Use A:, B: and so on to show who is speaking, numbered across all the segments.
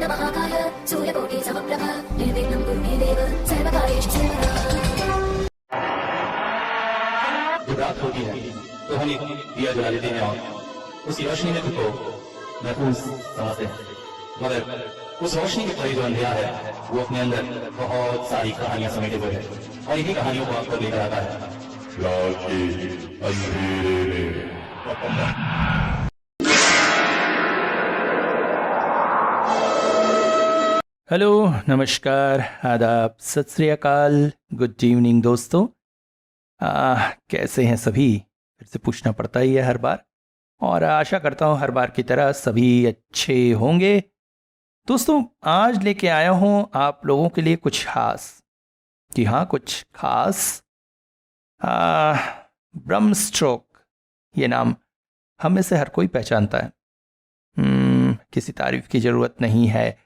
A: महाकाय सूर्यकोटि समप्रभ निर्विघ्नं कुरु मे देव सर्वकार्येषु सर्वदा।
B: जब रात होती है तो हम एक दिया जला लेते हैं और उसी रोशनी में खुद को महफूज समझते हैं, मगर उस रोशनी के करीब जो अंधेरा है वो अपने अंदर बहुत सारी कहानियां समेटे हुए है और इन्हीं कहानियों को आपको लेकर आता है
C: रात के अंधेरे में।
D: हेलो, नमस्कार, आदाब, सत श्री अकाल, गुड इवनिंग दोस्तों। कैसे हैं सभी? फिर से पूछना पड़ता ही है हर बार, और आशा करता हूँ हर बार की तरह सभी अच्छे होंगे। दोस्तों, आज लेके आया हूँ आप लोगों के लिए कुछ खास, जी हाँ, कुछ खास। ब्रह्म स्ट्रोक, ये नाम हम में से हर कोई पहचानता है। किसी तारीफ की ज़रूरत नहीं है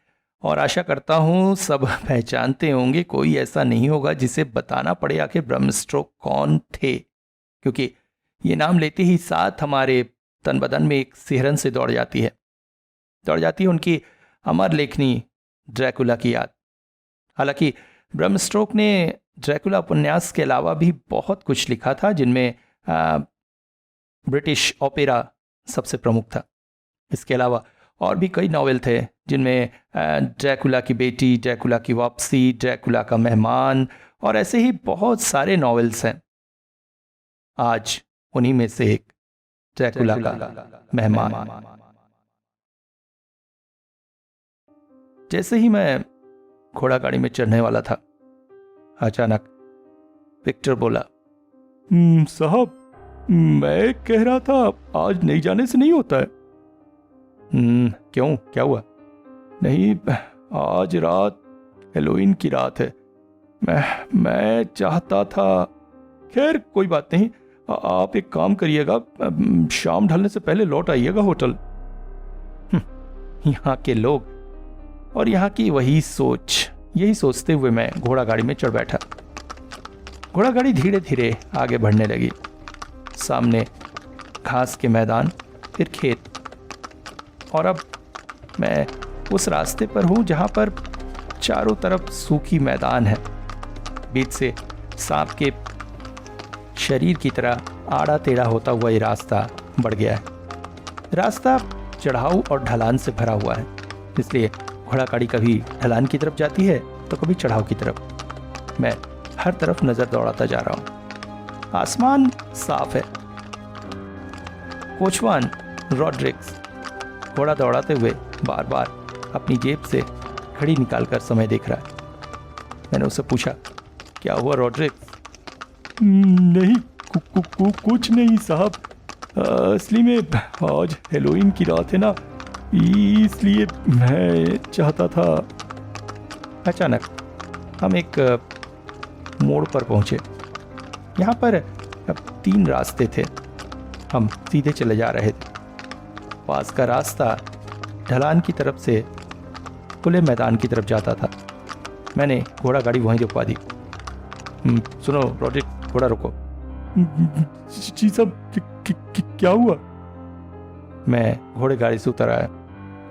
D: और आशा करता हूँ सब पहचानते होंगे। कोई ऐसा नहीं होगा जिसे बताना पड़े आखिर ब्रह्म स्ट्रोक कौन थे, क्योंकि ये नाम लेते ही साथ हमारे तन बदन में एक सिहरन से दौड़ जाती है उनकी अमर लेखनी ड्रैकुला की याद। हालांकि ब्रह्म स्ट्रोक ने ड्रैकुला उपन्यास के अलावा भी बहुत कुछ लिखा था, जिनमें ब्रिटिश ओपेरा सबसे प्रमुख था। इसके अलावा और भी कई नॉवेल थे, जिनमें ड्रैकुला की बेटी, ड्रैकुला की वापसी, ड्रैकुला का मेहमान और ऐसे ही बहुत सारे नॉवेल्स हैं। आज उन्हीं में से एक ड्रैकुला का मेहमान। जैसे ही मैं घोड़ा गाड़ी में चढ़ने वाला था, अचानक विक्टर बोला, साहब, मैं कह रहा था आज नहीं जाने से नहीं होता है। क्यों, क्या हुआ? नहीं, आज रात हेलोइन की रात है। मैं चाहता था, खैर कोई बात नहीं, आप एक काम करिएगा, शाम ढलने से पहले लौट आइएगा होटल। यहाँ के लोग और यहाँ की वही सोच, यही सोचते हुए मैं घोड़ा गाड़ी में चढ़ बैठा। घोड़ा गाड़ी धीरे धीरे आगे बढ़ने लगी। सामने घास के मैदान, फिर खेत, और अब मैं उस रास्ते पर हूँ जहाँ पर चारों तरफ सूखी मैदान है। बीच से सांप के शरीर की तरह आड़ा टेढ़ा होता हुआ ये रास्ता बढ़ गया है। रास्ता चढ़ाऊ और ढलान से भरा हुआ है, इसलिए घोड़ा गाड़ी कभी ढलान की तरफ जाती है तो कभी चढ़ाव की तरफ। मैं हर तरफ नजर दौड़ाता जा रहा हूँ। आसमान साफ है। कोचवान रॉड्रिक्स घोड़ा दौड़ाते हुए बार बार अपनी जेब से घड़ी निकालकर समय देख रहा है। मैंने उससे पूछा, क्या हुआ रॉड्रिक्स? नहीं, कुछ नहीं साहब, असली में आज हेलोइन की रात है ना, इसलिए मैं चाहता था। अचानक हम एक मोड़ पर पहुंचे। यहाँ पर अब 3 रास्ते थे। हम सीधे चले जा रहे थे। पास का रास्ता ढलान की तरफ से खुले मैदान की तरफ जाता था। मैंने घोड़ा गाड़ी वहीं रुकवा दी। सुनो रॉड्रिक, घोड़ा रुको। जी साहब, क्या हुआ? मैं घोड़े गाड़ी से उतर आया,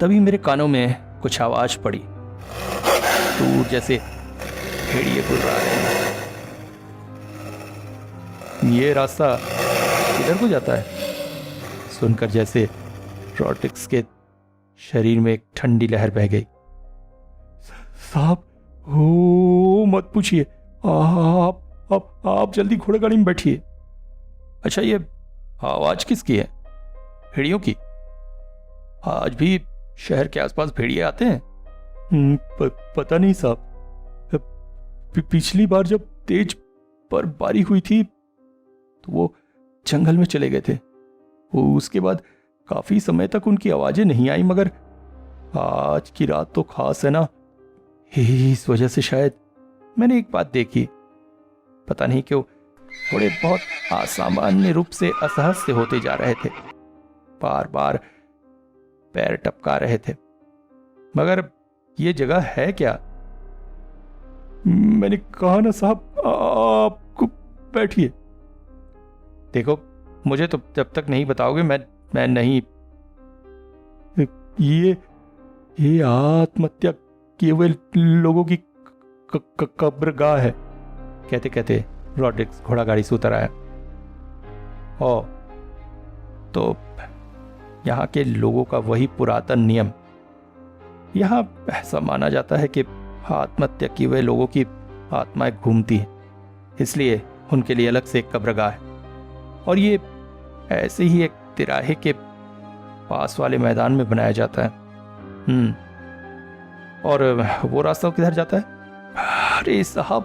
D: तभी मेरे कानों में कुछ आवाज पड़ी। दूर जैसे भेड़िए बुल रहा है। ये रास्ता किधर को जाता है? सुनकर जैसे रॉड्रिक्स के शरीर में एक ठंडी लहर बह गई। साहब, हो मत पूछिए, आप जल्दी घोड़ा गाड़ी में बैठिए। अच्छा, ये आवाज किसकी है? भेड़ियों की? आज भी शहर के आसपास भेड़िए आते हैं? पता नहीं साहब, पिछली बार जब तेज बर्फबारी हुई थी तो वो जंगल में चले गए थे। उसके बाद काफी समय तक उनकी आवाजें नहीं आई, मगर आज की रात तो खास है ना, इस वजह से शायद। मैंने एक बात देखी, पता नहीं क्यों थोड़े बहुत असामान्य रूप से असहज से होते जा रहे थे। बार बार पैर टपका रहे थे। मगर ये जगह है क्या? मैंने कहा ना साहब, आपको बैठिए। देखो, मुझे तो जब तक नहीं बताओगे मैं नहीं। ये आत्महत्या किए हुए लोगों की कब्रगाह है। कहते कहते रॉड्रिक्स घोड़ा गाड़ी से उतर आया। ओ, तो यहाँ के लोगों का वही पुरातन नियम। यहाँ ऐसा माना जाता है कि आत्महत्या किए हुए लोगों की आत्माएं घूमती हैं, इसलिए उनके लिए अलग से एक कब्रगाह है। और ये ऐसे ही एक तिराहे के पास वाले मैदान में बनाया जाता है। और वो रास्ता किधर जाता है? अरे साहब,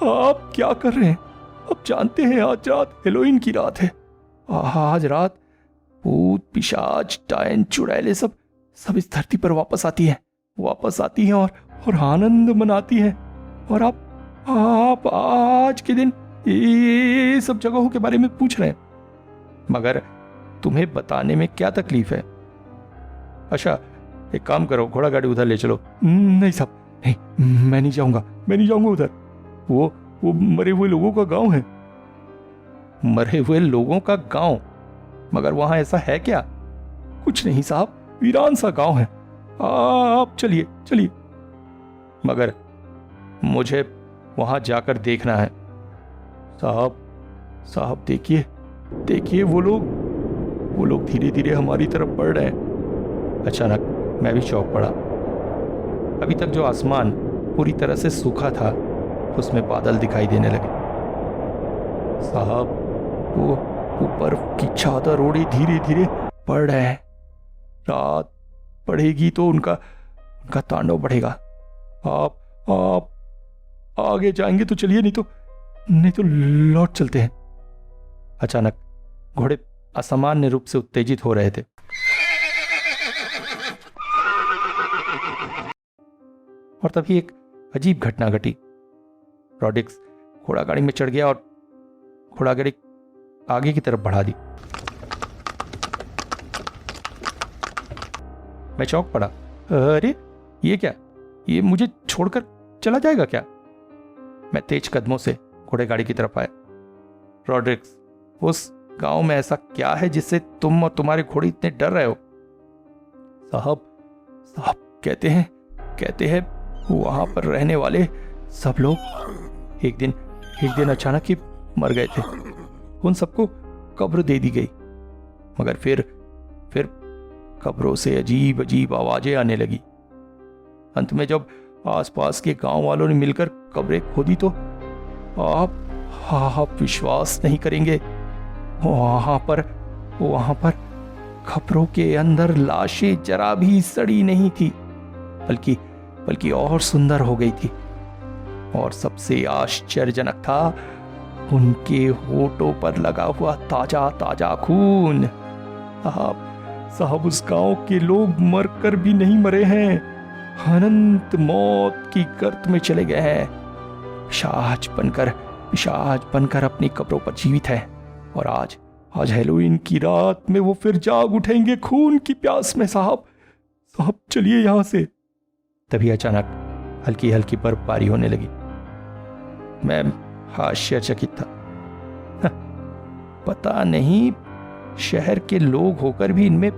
D: आप क्या कर रहे हैं? आप जानते हैं आज रात हेलोइन की रात है। आज रात भूत पिशाच डायन चुड़ैले सब इस धरती पर वापस आती हैं और आनंद मनाती हैं। और आप आज के दिन ये सब जगहों के बारे में पूछ रहे हैं, मगर तुम्हें बताने में क्या तकलीफ है? अच्छा, एक काम करो, घोड़ा गाड़ी उधर ले चलो। नहीं साहब, नहीं, मैं नहीं जाऊंगा उधर। वो मरे हुए लोगों का गांव है। मरे हुए लोगों का गांव? मगर वहां ऐसा है क्या? कुछ नहीं साहब, वीरान सा गांव है। आप चलिए। मगर मुझे वहां जाकर देखना है। साहब देखिए वो लोग धीरे धीरे हमारी तरफ बढ़ रहे हैं। अचानक मैं भी चौंक पड़ा। अभी तक जो आसमान पूरी तरह से सूखा था, उसमें बादल दिखाई देने लगे। साहब, वो बर्फ की चादर ओढ़े धीरे धीरे बढ़ रहे हैं। रात बढ़ेगी तो उनका तांडव बढ़ेगा। आप आगे जाएंगे तो चलिए, नहीं तो लौट चलते हैं। अचानक घोड़े असामान्य रूप से उत्तेजित हो रहे थे। और तभी एक अजीब घटना घटी। रॉड्रिक्स घोड़ा गाड़ी में चढ़ गया और घोड़ा गाड़ी आगे की तरफ बढ़ा दी। मैं चौंक पड़ा। अरे ये क्या? ये मुझे छोड़कर चला जाएगा क्या? मैं तेज कदमों से घोड़े गाड़ी की तरफ आया। रॉड्रिक्स, उस गांव में ऐसा क्या है जिससे तुम और तुम्हारे घोड़े इतने डर रहे हो? साहब कहते हैं वहां पर रहने वाले सब लोग एक दिन अचानक ही मर गए थे। उन सबको कब्र दे दी गई, मगर फिर कब्रों से अजीब आवाजें आने लगी। अंत में जब आसपास के गांव वालों ने मिलकर कब्रें खोदी तो आप विश्वास नहीं करेंगे, वहां पर कब्रों के अंदर लाशें जरा भी सड़ी नहीं थी, बल्कि और सुंदर हो गई थी। और सबसे आश्चर्यजनक था उनके होठों पर लगा हुआ ताजा खून। साहब, उस गांव के लोग मरकर भी नहीं मरे हैं, अनंत मौत की गर्त में चले गए हैं। पिशाच बनकर अपनी कब्रों पर जीवित है। और आज हेलोइन की रात में वो फिर जाग उठेंगे खून की प्यास में। साहब, चलिए यहां से। तभी अचानक हल्की बर्फबारी होने लगी। मैं आश्चर्यचकित था। पता नहीं शहर के लोग होकर भी इनमें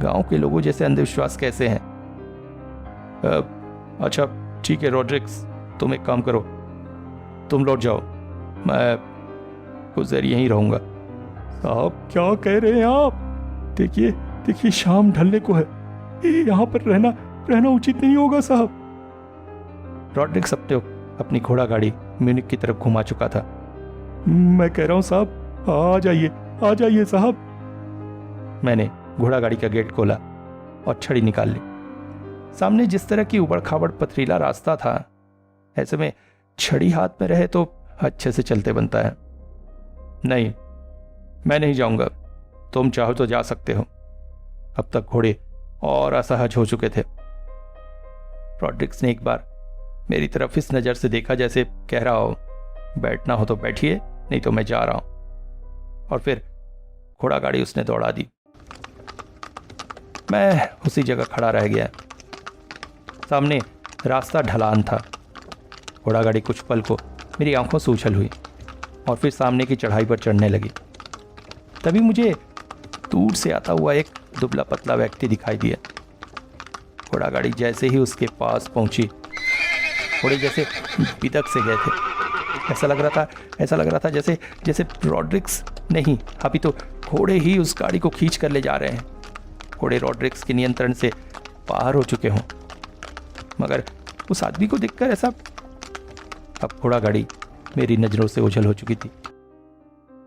D: गांव के लोगों जैसे अंधविश्वास कैसे हैं। अच्छा ठीक है रॉड्रिक्स, तुम एक काम करो, तुम लौट जाओ, मैं कुछ देर यहीं रहूंगा। साहब क्या कह रहे हैं आप? देखिए शाम ढलने को है, यहाँ पर रहना उचित नहीं होगा साहब। रॉड्रिक्स अपनी घोड़ा गाड़ी म्यूनिख की तरफ घुमा चुका था। मैं कह रहा हूं साहब, आ जाइए साहब। मैंने घोड़ा गाड़ी का गेट खोला और छड़ी निकाल ली। सामने जिस तरह की उबड़ खाबड़ पथरीला रास्ता था, ऐसे में छड़ी हाथ में रहे तो अच्छे से चलते बनता है। नहीं, मैं नहीं जाऊंगा, तुम चाहो तो जा सकते हो। अब तक घोड़े और असहज हो चुके थे। रॉड्रिक्स ने एक बार मेरी तरफ इस नजर से देखा जैसे कह रहा हो, बैठना हो तो बैठिए, नहीं तो मैं जा रहा हूं। और फिर घोड़ा गाड़ी उसने दौड़ा दी। मैं उसी जगह खड़ा रह गया। सामने रास्ता ढलान था। घोड़ा गाड़ी कुछ पल को मेरी आंखों से उछल हुई और फिर सामने की चढ़ाई पर चढ़ने लगी। तभी मुझे दूर से आता हुआ एक दुबला पतला व्यक्ति दिखाई दिया। घोड़ा गाड़ी जैसे ही उसके पास पहुंची, घोड़े जैसे बिदक से गए थे। ऐसा लग रहा था जैसे जैसे रॉड्रिक्स नहीं, अभी तो घोड़े ही उस गाड़ी को खींच कर ले जा रहे हैं। घोड़े रॉड्रिक्स के नियंत्रण से बाहर हो चुके हों, मगर उस आदमी को देखकर ऐसा, अब घोड़ा गाड़ी मेरी नज़रों से ओझल हो चुकी थी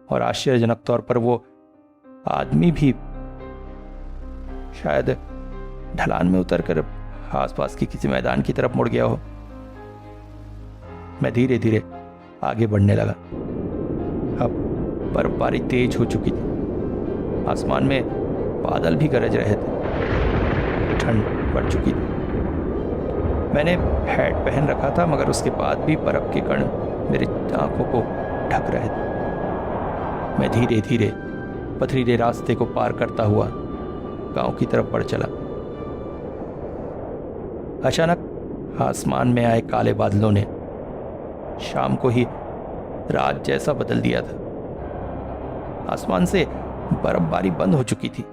D: और आश्चर्यजनक तौर पर वो आदमी भी शायद ढलान में उतरकर आसपास के किसी मैदान की तरफ मुड़ गया हो। मैं धीरे धीरे आगे बढ़ने लगा। अब बर्फबारी तेज हो चुकी थी, आसमान में बादल भी गरज रहे थे, ठंड बढ़ चुकी थी। मैंने हैट पहन रखा था, मगर उसके बाद भी बर्फ के कण मेरी आंखों को ढक रहे थे। मैं धीरे धीरे पथरीले रास्ते को पार करता हुआ गांव की तरफ बढ़ चला। अचानक आसमान में आए काले बादलों ने शाम को ही रात जैसा बदल दिया था। आसमान से बर्फबारी बंद हो चुकी थी,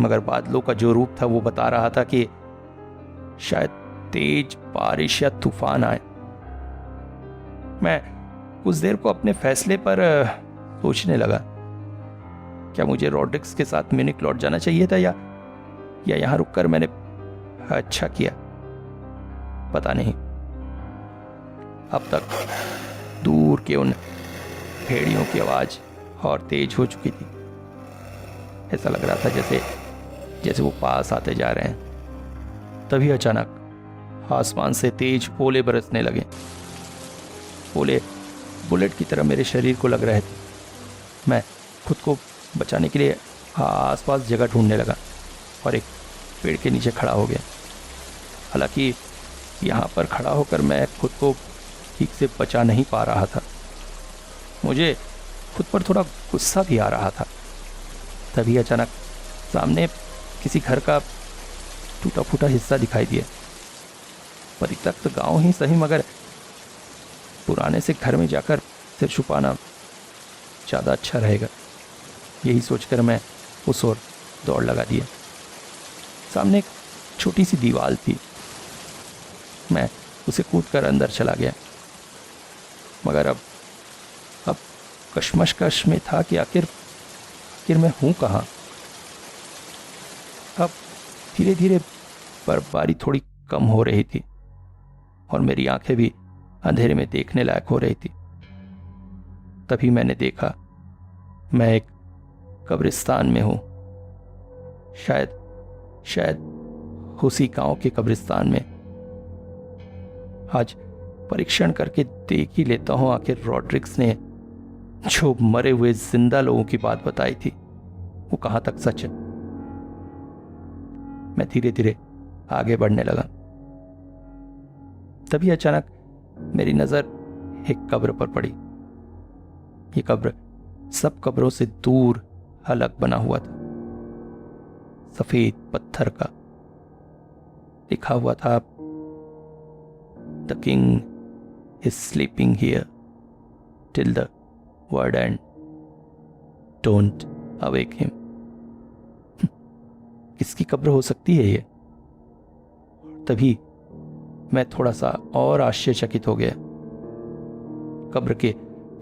D: मगर बादलों का जो रूप था वो बता रहा था कि शायद तेज बारिश या तूफान आए। मैं कुछ देर को अपने फैसले पर सोचने लगा, क्या मुझे रॉड्रिक्स के साथ म्यूनिख लौट जाना चाहिए था या यहां रुककर मैंने अच्छा किया, पता नहीं। अब तक दूर के उन भेड़ियों की आवाज और तेज हो चुकी थी। ऐसा लग रहा था जैसे वो पास आते जा रहे हैं। तभी अचानक आसमान से तेज ओले बरसने लगे। ओले बुलेट की तरह मेरे शरीर को लग रहे थे। मैं खुद को बचाने के लिए आसपास जगह ढूंढने लगा और एक पेड़ के नीचे खड़ा हो गया। हालांकि यहाँ पर खड़ा होकर मैं खुद को ठीक से बचा नहीं पा रहा था। मुझे खुद पर थोड़ा गुस्सा भी आ रहा था। तभी अचानक सामने किसी घर का टूटा फूटा हिस्सा दिखाई दिया। परित्यक्त गांव ही सही, मगर पुराने से घर में जाकर सिर छुपाना ज़्यादा अच्छा रहेगा। यही सोचकर मैं उस ओर दौड़ लगा दिया। सामने एक छोटी सी दीवार थी। मैं उसे कूदकर अंदर चला गया, मगर अब कश्मकश में था कि आखिर मैं हूँ कहाँ। अब धीरे धीरे बर्फबारी थोड़ी कम हो रही थी और मेरी आंखें भी अंधेरे में देखने लायक हो रही थी। तभी मैंने देखा, मैं एक कब्रिस्तान में हूँ। शायद उसी गांव के कब्रिस्तान में। आज परीक्षण करके देख ही लेता हूँ आखिर रॉड्रिक्स ने जो मरे हुए जिंदा लोगों की बात बताई थी वो कहाँ तक सच है। मैं धीरे धीरे आगे बढ़ने लगा। तभी अचानक मेरी नजर एक कब्र पर पड़ी। ये कब्र सब कब्रों से दूर अलग बना हुआ था। सफेद पत्थर का लिखा हुआ था, the king is sleeping here till the word and, don't awake him. किसकी कब्र हो सकती है ये? तभी मैं थोड़ा सा और आश्चर्यचकित हो गया। कब्र के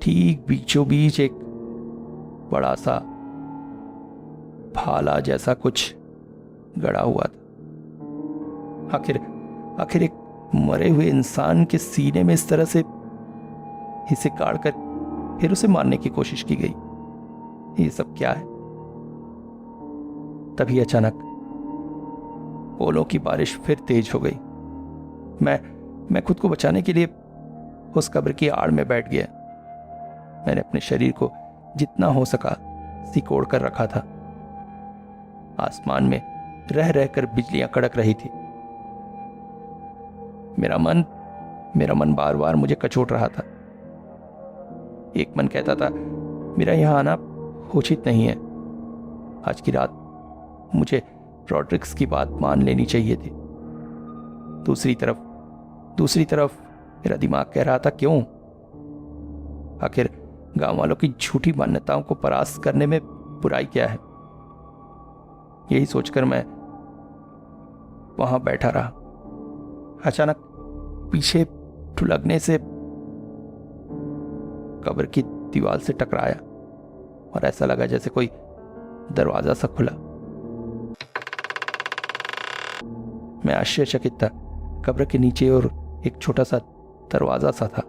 D: ठीक बीचों बीच एक बड़ा सा भाला जैसा कुछ गड़ा हुआ था। आखिर एक मरे हुए इंसान के सीने में इस तरह से इसे काटकर फिर उसे मारने की कोशिश की गई। ये सब क्या है? तभी अचानक ओलों की बारिश फिर तेज हो गई। मैं खुद को बचाने के लिए उस कब्र की आड़ में बैठ गया। मैंने अपने शरीर को जितना हो सका सिकोड़ कर रखा था। आसमान में रह रहकर बिजलियां कड़क रही थी। मेरा मन बार बार मुझे कचोट रहा था। एक मन कहता था मेरा यहां आना उचित नहीं है। आज की रात मुझे रॉड्रिक्स की बात मान लेनी चाहिए थी। दूसरी तरफ मेरा दिमाग कह रहा था क्यों? आखिर गांव वालों की झूठी मान्यताओं को परास्त करने में बुराई क्या है? यही सोचकर मैं वहां बैठा रहा। अचानक पीछे ठुलकने से कब्र की दीवार से टकराया और ऐसा लगा जैसे कोई दरवाजा सा खुला। मैं आश्चर्यचकित था। कब्र के नीचे और एक छोटा सा दरवाजा सा था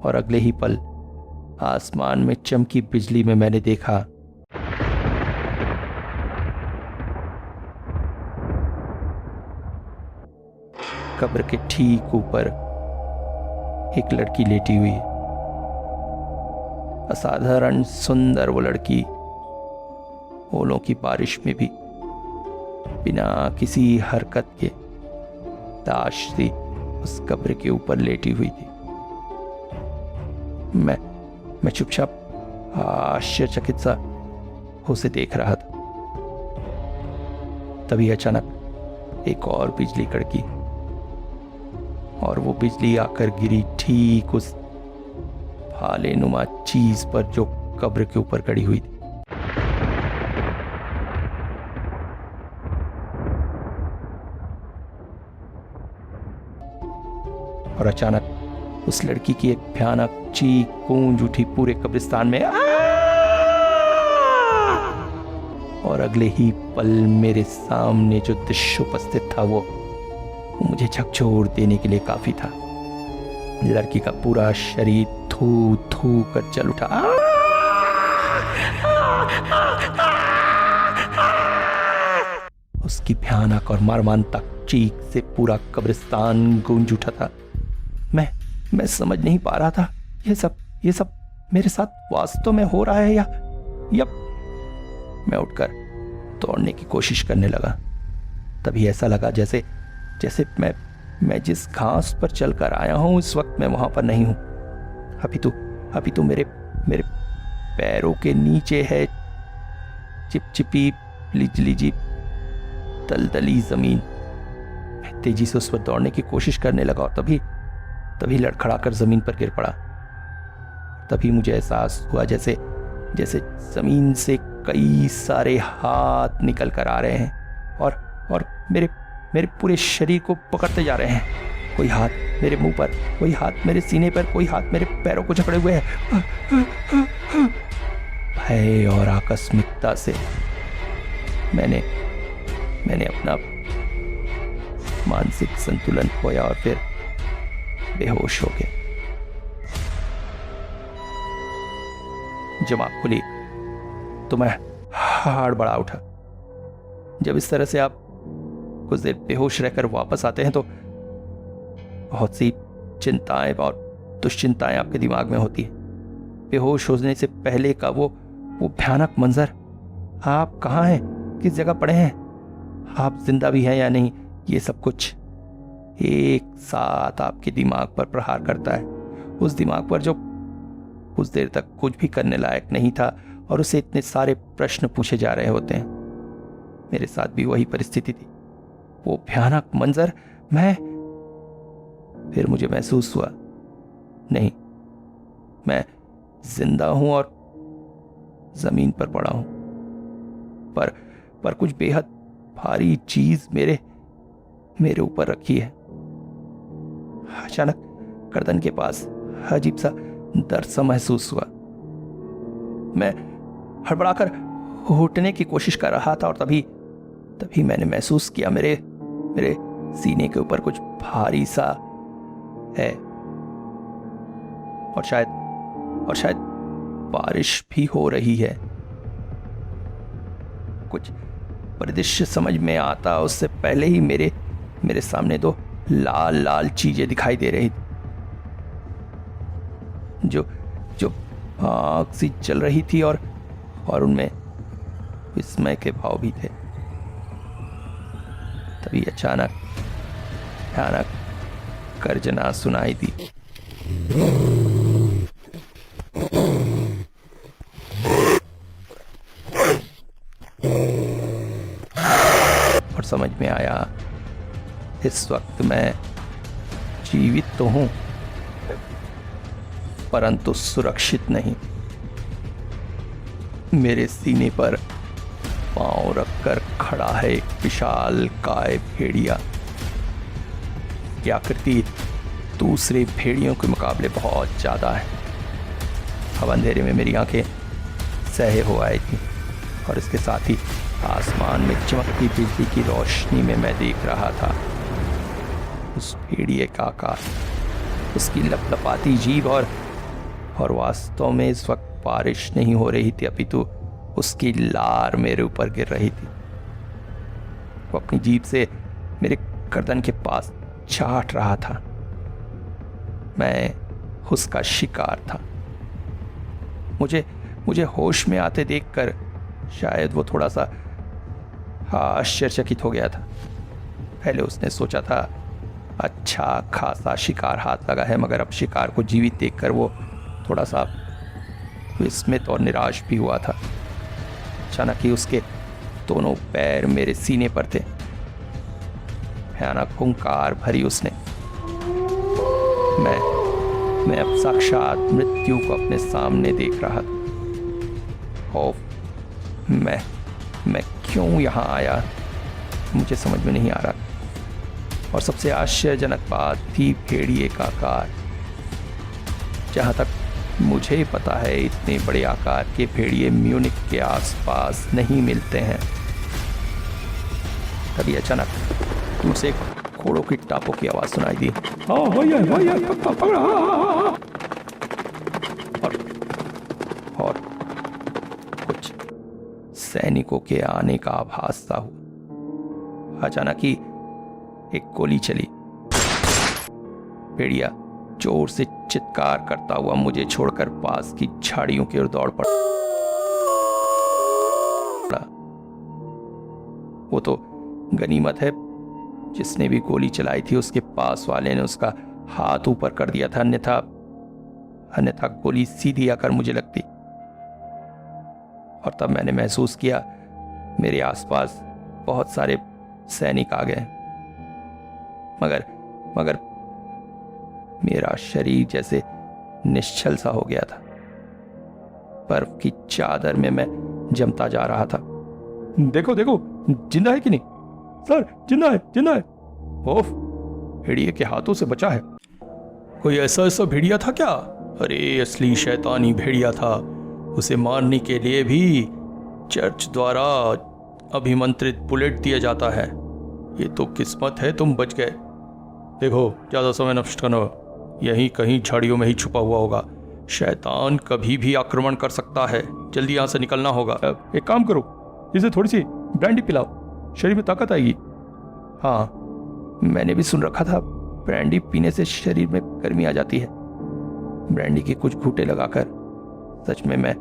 D: और अगले ही पल आसमान में चमकी बिजली में मैंने देखा कब्र के ठीक ऊपर एक लड़की लेटी हुई है। असाधारण सुंदर वो लड़की ओलों की बारिश में भी बिना किसी हरकत के ताश सी उस कब्र के ऊपर लेटी हुई थी। मैं चुपचाप आश्चर्यचकित सा उसे देख रहा था। तभी अचानक एक और बिजली कड़की और वो बिजली आकर गिरी ठीक उस भाले नुमा चीज पर जो कब्र के ऊपर खड़ी हुई थी। और अचानक उस लड़की की एक भयानक चीख गूंज उठी पूरे कब्रिस्तान में। और अगले ही पल मेरे सामने जो दृश्य उपस्थित था वो मुझे झकझोर देने के लिए काफी था। लड़की का पूरा शरीर थू थू कर जल उठा। उसकी भयानक और मर्मांतक चीख से पूरा कब्रिस्तान गूंज उठा था। मैं समझ नहीं पा रहा था ये सब मेरे साथ वास्तव में हो रहा है या मैं उठकर दौड़ने की कोशिश करने लगा। तभी ऐसा लगा जैसे मैं जिस घास पर चलकर आया हूं इस वक्त मैं वहां पर नहीं हूं। अभी तो मेरे पैरों के नीचे है चिपचिपी लिजलिजी दलदली जमीन। मैं तेजी से उस पर दौड़ने की कोशिश करने लगा और तभी लड़खड़ाकर जमीन पर गिर पड़ा। तभी मुझे एहसास हुआ जैसे जमीन से कई सारे हाथ निकल कर आ रहे हैं और मेरे पूरे शरीर को पकड़ते जा रहे हैं। कोई हाथ मेरे मुंह पर, कोई हाथ मेरे सीने पर, कोई हाथ मेरे पैरों को जकड़े हुए है। भय और आकस्मिकता से मैंने अपना मानसिक संतुलन खोया और फिर बेहोश हो गया। जब आँख खुली तो मैं हड़बड़ा उठा। जब इस तरह से आप कुछ देर बेहोश रहकर वापस आते हैं तो बहुत सी चिंताएं और दुश्चिंताएं आपके दिमाग में होती है। बेहोश होने से पहले का वो भयानक मंजर, आप कहाँ हैं, किस जगह पड़े हैं, आप जिंदा भी हैं या नहीं, ये सब कुछ एक साथ आपके दिमाग पर प्रहार करता है। उस दिमाग पर जो कुछ देर तक कुछ भी करने लायक नहीं था और उसे इतने सारे प्रश्न पूछे जा रहे होते हैं। मेरे साथ भी वही परिस्थिति थी। वो भयानक मंजर, फिर मुझे महसूस हुआ नहीं, मैं जिंदा हूं और जमीन पर पड़ा हूं, पर कुछ बेहद भारी चीज मेरे ऊपर रखी है। अचानक गर्दन के पास अजीब सा दर्द सा महसूस हुआ। मैं हड़बड़ाकर उठने की कोशिश कर रहा था और तभी मैंने महसूस किया मेरे सीने के ऊपर कुछ भारी सा है और शायद बारिश भी हो रही है। कुछ परिदृश्य समझ में आता उससे पहले ही मेरे सामने दो लाल चीजें दिखाई दे रही थी जो आग सी चल रही थी और उनमें विस्मय के भाव भी थे। तभी अचानक भयानक गर्जना सुनाई दी। और समझ में आया इस वक्त मैं जीवित तो हूं परंतु सुरक्षित नहीं। मेरे सीने पर पांव रखकर खड़ा है एक विशाल काय भेड़िया। की आकृति दूसरे भेड़ियों के मुकाबले बहुत ज्यादा है। अब अंधेरे में मेरी आंखें सहे हो आई थी और इसके साथ ही आसमान में चमकती बिजली की रोशनी में मैं देख रहा था उस भेड़िए का आकार, उसकी लपलपाती जीभ और वास्तव में इस वक्त बारिश नहीं हो रही थी, अपितु उसकी लार मेरे ऊपर गिर रही थी। वो अपनी जीभ से मेरे गर्दन के पास चाट रहा था। मैं उसका शिकार था। मुझे होश में आते देखकर शायद वो थोड़ा सा आश्चर्यचकित हो गया था। पहले उसने सोचा था अच्छा खासा शिकार हाथ लगा है, मगर अब शिकार को जीवित देखकर वो थोड़ा सा विस्मित और निराश भी हुआ था। अचानक ही उसके दोनों पैर मेरे सीने पर थे। भयानक हुंकार भरी उसने। मैं अब साक्षात मृत्यु को अपने सामने देख रहा था। मैं क्यों यहाँ आया मुझे समझ में नहीं आ रहा। और सबसे आश्चर्यजनक बात थी भेड़िए का आकार। जहाँ तक मुझे पता है इतने बड़े आकार के भेड़िए म्यूनिक के आसपास नहीं मिलते हैं। तभी अचानक दूर से घोड़ों की टापों की आवाज सुनाई दी। और कुछ सैनिकों के आने का आभास सा हुआ। अचानक ही एक गोली चली। भेड़िया जोर से चित्कार करता हुआ मुझे छोड़कर पास की झाड़ियों की ओर दौड़ पड़ा। वो तो गनीमत है जिसने भी गोली चलाई थी उसके पास वाले ने उसका हाथ ऊपर कर दिया था, अन्यथा गोली सीधी आकर मुझे लगती। और तब मैंने महसूस किया मेरे आसपास बहुत सारे सैनिक आ गए, मगर मेरा शरीर जैसे निश्चल सा हो गया था। बर्फ की चादर में मैं जमता जा रहा था। देखो जिंदा है कि नहीं सर? जिंदा है। ओफ, भेड़िए के हाथों से बचा है। कोई ऐसा भेड़िया था क्या? अरे असली शैतानी भेड़िया था। उसे मारने के लिए भी चर्च द्वारा अभिमंत्रित बुलेट दिया जाता है। ये तो किस्मत है तुम बच गए। देखो ज्यादा समय नष्ट करना, यहीं कहीं झाड़ियों में ही छुपा हुआ होगा। शैतान कभी भी आक्रमण कर सकता है। जल्दी यहाँ से निकलना होगा। एक काम करो, इसे थोड़ी सी ब्रांडी पिलाओ, शरीर में ताकत आएगी। हाँ, मैंने भी सुन रखा था ब्रांडी पीने से शरीर में गर्मी आ जाती है। ब्रांडी के कुछ घूंटे लगाकर सच में मैं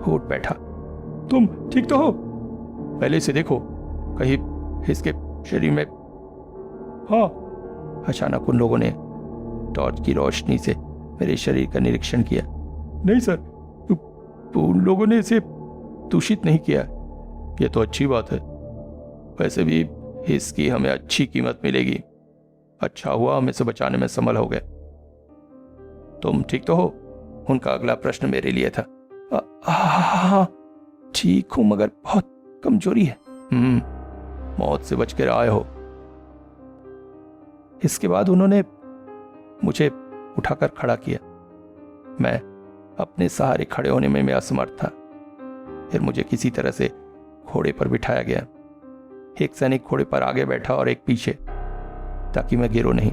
D: उठ बैठा। तुम ठीक तो हो? पहले से देखो कहीं इसके शरीर में। हाँ। अचानक उन लोगों ने टॉर्च की रोशनी से मेरे शरीर का निरीक्षण किया। नहीं सर, उन लोगों ने इसे दूषित नहीं किया। ये तो अच्छी बात है। वैसे भी इसकी हमें अच्छी कीमत मिलेगी। अच्छा हुआ हम इसे बचाने में संभल हो गए। तुम ठीक तो हो? उनका अगला प्रश्न मेरे लिए था। हाँ, ठीक हूं, मगर बहुत कमजोरी है। मौत से बच कर आए हो। इसके बाद उन्होंने मुझे उठाकर खड़ा किया। मैं अपने सहारे खड़े होने में मैं असमर्थ था। फिर मुझे किसी तरह से घोड़े पर बिठाया गया। एक सैनिक घोड़े पर आगे बैठा और एक पीछे, ताकि मैं गिरो नहीं।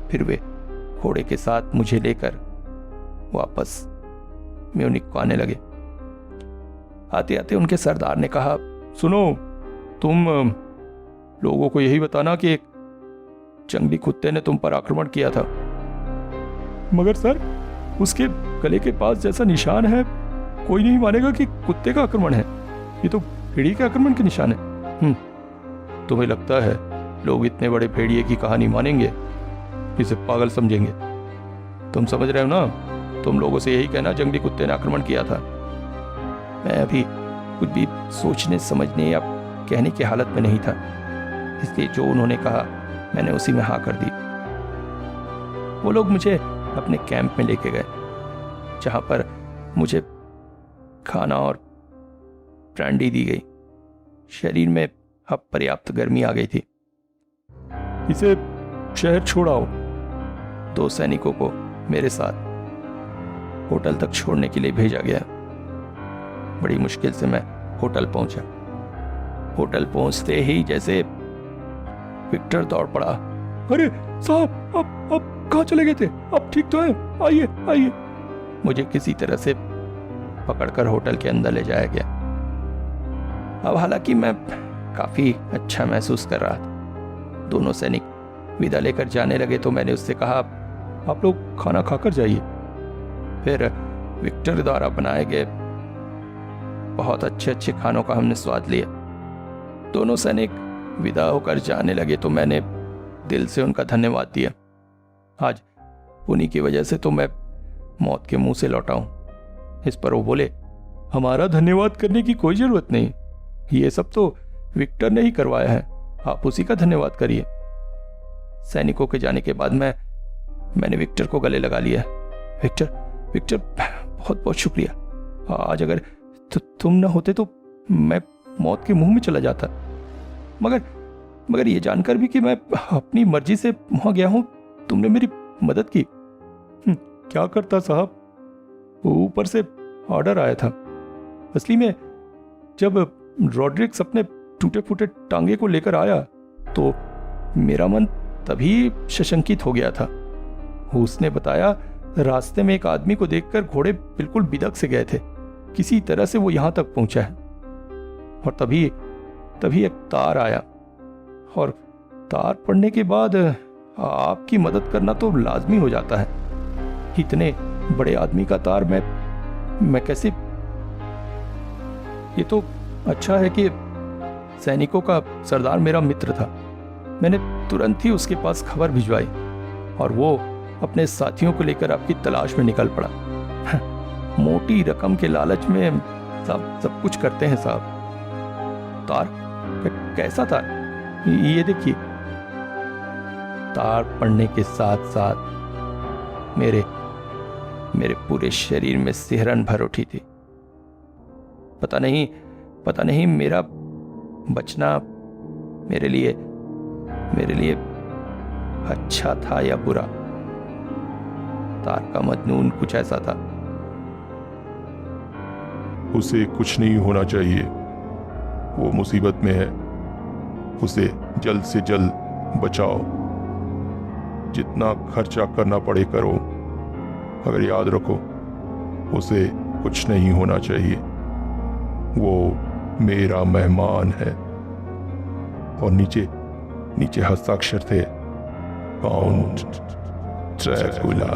D: फिर वे घोड़े के साथ मुझे लेकर वापस म्यूनिक को आने लगे। आते आते उनके सरदार ने कहा, सुनो, तुम लोगों को यही बताना कि एक जंगली कुत्ते ने तुम पर आक्रमण किया था। मगर सर, उसके गले के पास जैसा निशान है, कोई नहीं मानेगा कि कुत्ते का आक्रमण है। ये तो भेड़िए के आक्रमण के निशान है। तुम्हें लगता है लोग इतने बड़े भेड़िए की कहानी मानेंगे? इसे पागल समझेंगे। तुम समझ रहे हो ना? तुम लोगों से यही कहना जंगली कुत्ते ने आक्रमण किया था। मैं अभी कुछ भी सोचने समझने या कहने की हालत में नहीं था, इसलिए जो उन्होंने कहा मैंने उसी में हाँ कर दी। वो लोग मुझे अपने कैंप में लेके गए, जहां पर मुझे खाना और ब्रांडी दी गई। शरीर में अब पर्याप्त गर्मी आ गई थी। इसे शहर छोड़ाओ। 2 सैनिकों को मेरे साथ होटल तक छोड़ने के लिए भेजा गया। बड़ी मुश्किल से मैं होटल पहुंचा। होटल पहुंचते ही जैसे विक्टर दौड़ पड़ा। अरे साहब, अब कहाँ चले गए थे? अब ठीक तो है? आइए आइए। मुझे किसी तरह से पकड़कर होटल के अंदर ले जाया गया। अब हालांकि मैं काफी अच्छा महसूस कर रहा था। दोनों सैनिक विदा लेकर जाने लगे तो मैंने उससे कहा, आप लोग खाना खाकर जाइए। फिर विक्टर द्वारा बनाए गए बहुत अच्छे खानों का हमने स्वाद लिया। दोनों सैनिक विदा होकर जाने लगे तो मैंने दिल से उनका धन्यवाद दिया। आज उन्हीं की वजह से तो मैं मौत के मुंह से लौटा हूं। इस पर वो बोले, हमारा धन्यवाद करने की कोई जरूरत नहीं, ये सब तो विक्टर ने ही करवाया है, आप उसी का धन्यवाद करिए। सैनिकों के जाने के बाद मैंने विक्टर को गले लगा लिया। विक्टर बहुत बहुत शुक्रिया। आज अगर तुम न होते तो मैं मौत के मुंह में चला जाता। मगर ये जानकर भी कि मैं अपनी मर्जी से वहां गया हूं, तुमने मेरी मदद की। क्या करता साहब, ऊपर से ऑर्डर आया था। असली में जब रॉड्रिक्स अपने टूटे फूटे टांगे को लेकर आया तो मेरा मन तभी सशंकित हो गया था। उसने बताया, रास्ते में एक आदमी को देखकर घोड़े बिल्कुल बिदक से गए थे। किसी तरह से वो यहां तक पहुंचा है और तभी एक तार आया और तार पड़ने के बाद आपकी मदद करना तो लाजमी हो जाता है। इतने बड़े आदमी का तार मैं कैसे। ये तो अच्छा है कि सैनिकों का सरदार मेरा मित्र था। मैंने तुरंत ही उसके पास खबर भिजवाई और वो अपने साथियों को लेकर आपकी तलाश में निकल पड़ा। मोटी रकम के लालच में सब कुछ करते हैं साहब। तार? कैसा तार? ये देखिए। तार पड़ने के साथ साथ मेरे पूरे शरीर में सिहरन भर उठी थी। पता नहीं मेरा बचना मेरे लिए अच्छा था या बुरा। तार का मजनून कुछ ऐसा था।
C: उसे कुछ नहीं होना चाहिए, वो मुसीबत में है, उसे जल्द से जल्द बचाओ। जितना खर्चा करना पड़े करो, मगर याद रखो उसे कुछ नहीं होना चाहिए। वो मेरा मेहमान है। और नीचे हस्ताक्षर थे, काउंट ड्रैकुला।